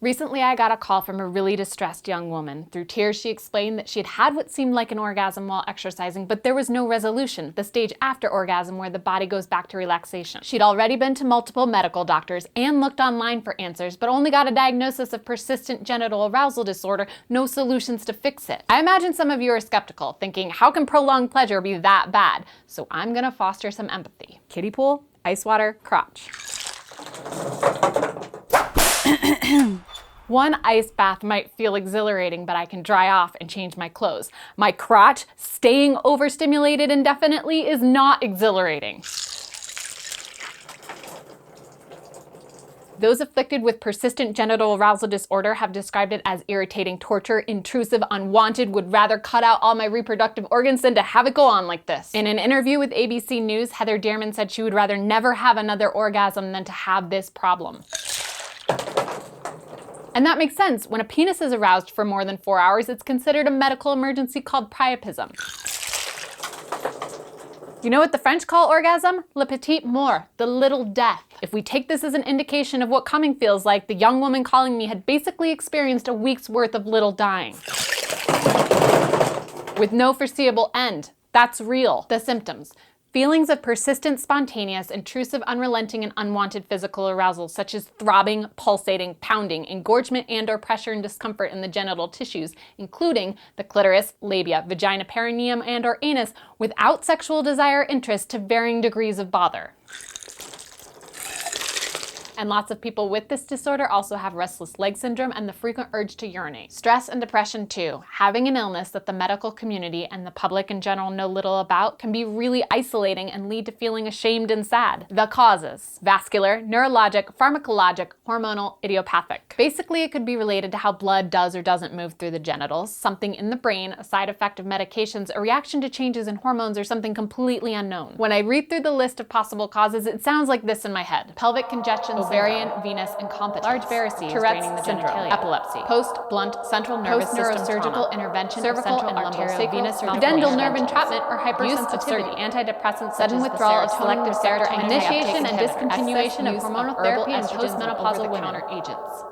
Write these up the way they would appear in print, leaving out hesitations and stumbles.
Recently, I got a call from a really distressed young woman. Through tears, she explained that she had had what seemed like an orgasm while exercising, but there was no resolution, the stage after orgasm where the body goes back to relaxation. She'd already been to multiple medical doctors and looked online for answers, but only got a diagnosis of persistent genital arousal disorder, no solutions to fix it. I imagine some of you are skeptical, thinking, how can prolonged pleasure be that bad? So I'm gonna foster some empathy. Kiddie pool, ice water, crotch. One ice bath might feel exhilarating, but I can dry off and change my clothes. My crotch staying overstimulated indefinitely is not exhilarating. Those afflicted with persistent genital arousal disorder have described it as irritating, torture, intrusive, unwanted, would rather cut out all my reproductive organs than to have it go on like this. In an interview with ABC News, Heather Dearman said she would rather never have another orgasm than to have this problem. And that makes sense. When a penis is aroused for more than 4 hours, it's considered a medical emergency called priapism. You know what the French call orgasm? Le petit mort, the little death. If we take this as an indication of what coming feels like, the young woman calling me had basically experienced a week's worth of little dying. With no foreseeable end. That's real. The symptoms. Feelings of persistent, spontaneous, intrusive, unrelenting, and unwanted physical arousal, such as throbbing, pulsating, pounding, engorgement and/or pressure and discomfort in the genital tissues, including the clitoris, labia, vagina, perineum, and/or anus, without sexual desire or interest to varying degrees of bother. And lots of people with this disorder also have restless leg syndrome and the frequent urge to urinate. Stress and depression too. Having an illness that the medical community and the public in general know little about can be really isolating and lead to feeling ashamed and sad. The causes: vascular, neurologic, pharmacologic, hormonal, idiopathic. Basically, it could be related to how blood does or doesn't move through the genitals, something in the brain, a side effect of medications, a reaction to changes in hormones, or something completely unknown. When I read through the list of possible causes, it sounds like this in my head: pelvic congestion, ovarian, venous incompetence, large varices, Tourette's syndrome, epilepsy, post-blunt central nervous system neurosurgical intervention, cervical and arterial venous pudendal nerve entrapment or hypersensitivity, antidepressants, sudden withdrawal of selective serotonin, initiation and discontinuation of hormonal therapy and postmenopausal women agents.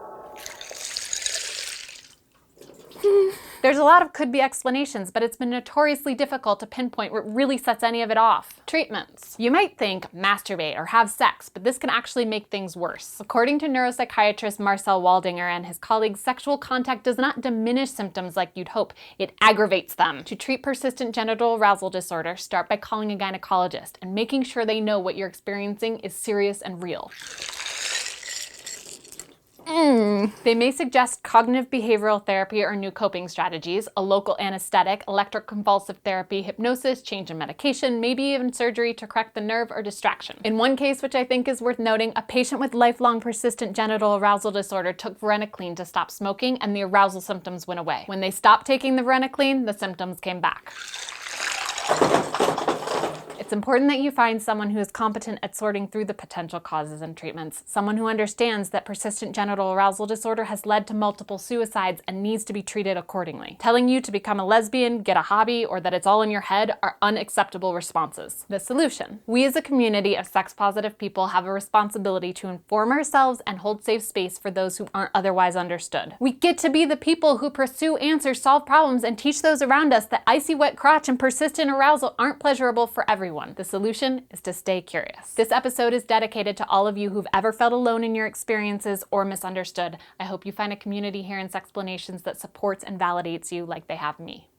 There's a lot of could-be explanations, but it's been notoriously difficult to pinpoint what really sets any of it off. Treatments. You might think masturbate or have sex, but this can actually make things worse. According to neuropsychiatrist Marcel Waldinger and his colleagues, sexual contact does not diminish symptoms like you'd hope, it aggravates them. To treat persistent genital arousal disorder, start by calling a gynecologist and making sure they know what you're experiencing is serious and real. They may suggest cognitive behavioral therapy or new coping strategies, a local anesthetic, electroconvulsive therapy, hypnosis, change in medication, maybe even surgery to correct the nerve or distraction. In one case, which I think is worth noting, a patient with lifelong persistent genital arousal disorder took varenicline to stop smoking and the arousal symptoms went away. When they stopped taking the varenicline, the symptoms came back. It's important that you find someone who is competent at sorting through the potential causes and treatments, someone who understands that persistent genital arousal disorder has led to multiple suicides and needs to be treated accordingly. Telling you to become a lesbian, get a hobby, or that it's all in your head are unacceptable responses. The solution: we as a community of sex-positive people have a responsibility to inform ourselves and hold safe space for those who aren't otherwise understood. We get to be the people who pursue answers, solve problems, and teach those around us that icy wet crotch and persistent arousal aren't pleasurable for everyone. The solution is to stay curious. This episode is dedicated to all of you who've ever felt alone in your experiences or misunderstood. I hope you find a community here in Sexplanations that supports and validates you like they have me.